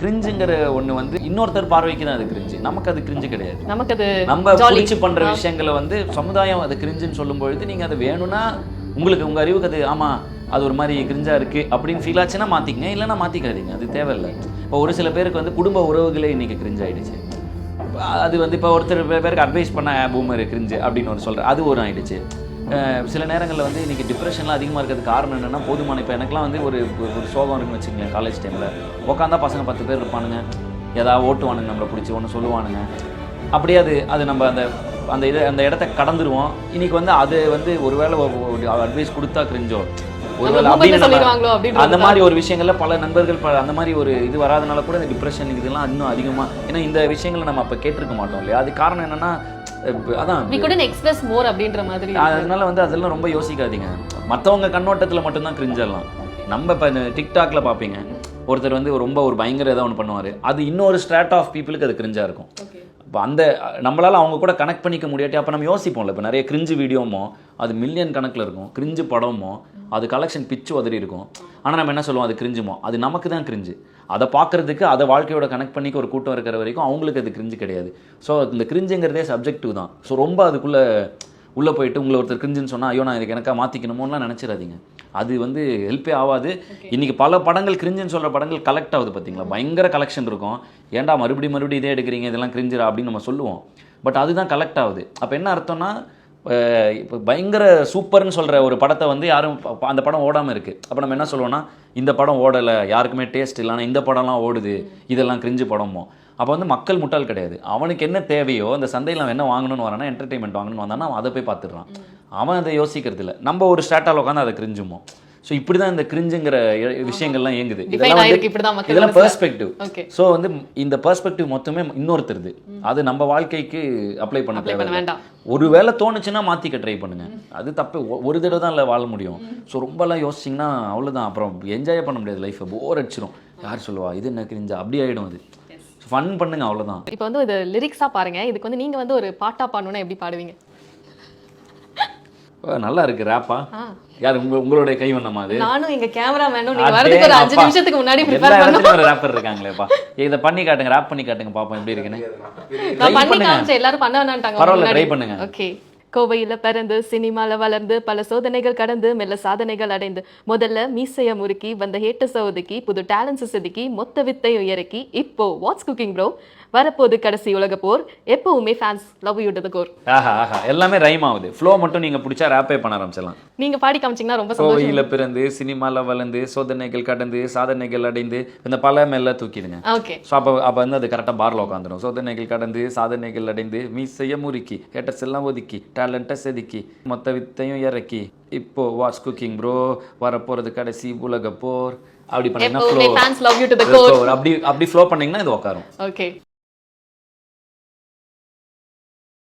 கிரிஞ்சுங்கிற ஒன்று வந்து இன்னொருத்தர் பார்வைக்கு தான் அது கிரிஞ்சு, நமக்கு அது கிரிஞ்சு கிடையாது. நமக்கு அது நம்ம பிடிச்சி பண்ணுற விஷயங்களை வந்து சமுதாயம் அது கிரிஞ்சுன்னு சொல்லும்பொழுது நீங்கள் அதை வேணும்னா உங்களுக்கு உங்கள் அறிவுக்கு அது ஆமாம் அது ஒரு மாதிரி கிரிஞ்சாக இருக்குது அப்படின்னு ஃபீல் ஆச்சுன்னா மாற்றிக்கங்க, இல்லைன்னா மாற்றிக்காதீங்க, அது தேவையில்லை. இப்போ ஒரு சில பேருக்கு வந்து குடும்ப உறவுகளே இன்றைக்கி கிரிஞ்ச் ஆகிடுச்சு. அது வந்து இப்போ ஒருத்தர் பேருக்கு அட்வைஸ் பண்ண பூமர் கிரிஞ்சு அப்படின்னு ஒரு சொல்கிற அது ஒரு ஆகிடுச்சு. சில நேரங்களில் வந்து இன்றைக்கி டிப்ரெஷன்லாம் அதிகமாக இருக்கிறதுக்கு காரணம் என்னென்னா போதுமான இப்போ எனக்குலாம் வந்து ஒரு சோகம் இருக்குன்னு வச்சுக்கோங்களேன். காலேஜ் டைமில் உட்காந்தா பசங்க 10 பேர் இருப்பானுங்க, ஏதாவது ஓட்டுவானுங்க, நம்மளை பிடிச்சி ஒன்று சொல்லுவானுங்க. அப்படியே அது நம்ம அந்த இடத்த கடந்துருவோம். இன்றைக்கி வந்து அது வந்து ஒருவேளை அட்வைஸ் கொடுத்தா கிரிஞ்சோ ஒருவேளை அப்படின்னு அந்த மாதிரி ஒரு விஷயங்கள்ல பல நண்பர்கள் அந்த மாதிரி ஒரு இது வராதனால கூட இந்த டிப்ரெஷன் இதெல்லாம் இன்னும் அதிகமாக, ஏன்னா இந்த விஷயங்களை நம்ம அப்போ கேட்டிருக்க மாட்டோம் இல்லையா. அது காரணம் என்னென்னா அதான் எக்ஸ்பிரஸ் மோர் அப்படின்ற மாதிரி. அதனால வந்து அதெல்லாம் ரொம்ப யோசிக்காதீங்க. மற்றவங்க கண்ணோட்டத்தில் மட்டும்தான் கிரிஞ்செல்லாம். நம்ம இப்போ இந்த டிக்டாக்ல பார்ப்பீங்க, ஒருத்தர் வந்து ரொம்ப ஒரு பயங்கர ஏதாவது ஒன்று பண்ணுவார், அது இன்னொரு ஸ்ட்ராட் ஆஃப் பீப்புளுக்கு அது கிரிஞ்சாக இருக்கும். இப்போ அந்த நம்மளால் அவங்க கூட கனெக்ட் பண்ணிக்க முடியாட்டி அப்போ நம்ம யோசிப்போம்ல. இப்போ நிறைய கிரிஞ்சு வீடியோமோ அது மில்லியன் கணக்கில் இருக்கும், கிரிஞ்சு படமோ அது கலெக்ஷன் பிச்சு உதறி இருக்கும். ஆனால் நம்ம என்ன சொல்லுவோம், அது கிரிஞ்சுமோ, அது நமக்கு தான் கிரிஞ்சு. அதை பார்க்குறதுக்கு அதை வாழ்க்கையோட கனெக்ட் பண்ணிக்க ஒரு கூட்டம் இருக்கிற வரைக்கும் அவங்களுக்கு அது கிரிஞ்சு கிடையாது. ஸோ இந்த கிரிஞ்சுங்கிறதே சப்ஜெக்டிவ் தான். ஸோ ரொம்ப அதுக்குள்ளே உள்ளே போயிட்டு உங்களை ஒருத்தர் கிரிஞ்சுன்னு சொன்னால் ஐயோ நான் இதுக்கு எனக்கா மாற்றிக்கணுமோலாம் நினச்சிடாதீங்க. அது வந்து ஹெல்ப்பே ஆகாது. இன்றைக்கி பல படங்கள் கிரிஞ்சுன்னு சொல்கிற படங்கள் கலெக்ட் ஆகுது பார்த்தீங்களா, பயங்கர கலெக்ஷன் இருக்கும். ஏன்டா மறுபடியும் இதே எடுக்கிறீங்க, இதெல்லாம் கிரிஞ்சுரா அப்படின்னு நம்ம சொல்லுவோம். பட் அதுதான் கலெக்ட் ஆகுது. அப்போ என்ன அர்த்தம்னா இப்போ பயங்கர சூப்பர்னு சொல்கிற ஒரு படத்தை வந்து யாரும் அந்த படம் ஓடாமல் இருக்குது. அப்போ நம்ம என்ன சொல்லுவோம்னா இந்த படம் ஓடலை, யாருக்குமே டேஸ்ட் இல்லைனா இந்த படம்லாம் ஓடுது, இதெல்லாம் கிரிஞ்சு படமோ. அப்போ வந்து மக்கள் முட்டாள் கிடையாது. அவனுக்கு என்ன தேவையோ அந்த சந்தையில் அவன் என்ன வாங்கணும்னு வரானா, என்டர்டெயின்மெண்ட் வாங்கணும்னு வந்தானா அவன் அதை போய் பார்த்துடுறான். அவன் அதை யோசிக்கிறது இல்லை. நம்ம ஒரு ஸ்டாட்டால் உட்காந்து அதை கிரிஞ்சுமோ. ஸோ இப்படி தான் இந்த கிரிஞ்சுங்கிற விஷயங்கள்லாம் இயங்குது. இதெல்லாம் பெர்ஸ்பெக்டிவ். ஸோ வந்து இந்த பெர்ஸ்பெக்டிவ் மொத்தமே இன்னொருத்தருது. அது நம்ம வாழ்க்கைக்கு அப்ளை பண்ண தேவை. ஒரு வேளை தோணுச்சுன்னா மாற்றிக்க ட்ரை பண்ணுங்க. அது தப்பு. ஒரு தடவை தான் இல்லை வாழ முடியும். ஸோ ரொம்பலாம் யோசிச்சிங்கன்னா அவ்வளோதான், அப்புறம் என்ஜாய் பண்ண முடியாது, லைஃப்பை போர் அடிச்சிடும். யார் சொல்லுவா இது என்ன கிரிஞ்சா, அப்படி ஆகிடும். அது ஃபன் பண்ணுங்க, அவ்வளோதான். இப்போ வந்து இது லிரிக்ஸாக பாருங்க, இதுக்கு வந்து நீங்கள் வந்து ஒரு பாட்டா பாடணும்னா எப்படி பாடுவீங்க? நல்லா இருக்கு ரேப்பா. யார் உங்களுடைய கைவண்ணமா அது? நானும் எங்க கேமராமேனும் நீங்க வரதுக்கு ஒரு 5 நிமிஷத்துக்கு முன்னாடி ப்ரிப்பேர் பண்ணோம். ஒரு ரேப்பர் இருக்காங்களேப்பா, இத பண்ணி காட்டுங்க, ராப் பண்ணி காட்டுங்க பாப்போம் எப்படி இருக்குன்னு. நான் பண்ணி காமிச்சேன், எல்லாரும் பண்ண வேணாம்ட்டாங்க. பரவாயில்லை, ட்ரை பண்ணுங்க. ஓகே. கோவையில பிறந்து சினிமால வளர்ந்து பல சோதனைகள் கடந்து மெல்ல சாதனைகள் அடைந்து முதல்ல மீசைய முறுக்கி வந்த ஹேட்டஸ் ஒதுக்கி புது டேலண்ட்ஸ் செதுக்கி மொத்த வித்தை இறக்கி இப்போ வாட்ஸ் குக்கிங் ப்ரோ வரப்போது கடைசி உலக போர் எப்பவுமே fans love you to the core. ஆஹா ஆஹா, எல்லாமே ரைம் ஆகுது. ஃப்ளோ மட்டும் நீங்க பிடிச்சா ரேப்பே பண்ண ஆரம்பிச்சலாம். நீங்க பாடி காமிச்சீங்கன்னா ரொம்ப சந்தோஷம். கோவையில பிறந்து சினிமால வளர்ந்து சோதனைகள் கடந்து சாதனைகள் அடைந்து இந்த பல மேல தூக்கிடுங்க. ஓகே. ஸோ அப்போ வந்து அது கரெக்டாக பார்ல உட்காந்துடும். சோதனைகள் கடந்து சாதனைகள் அடைந்து மீசைய முறுக்கி ஹேட்டர்ஸ் எல்லாம் ஒதுக்கி டேலண்ட்டை செதுக்கி மொத்த வித்தையும் இறக்கி இப்போ வாட்ஸ் குக்கிங் ப்ரோ வரப்போறது கடைசி உலக போர் அப்படி பண்ணீங்கன்னா அப்படி ஃப்ளோ பண்ணீங்கன்னா இது உட்காரும். ஓகே.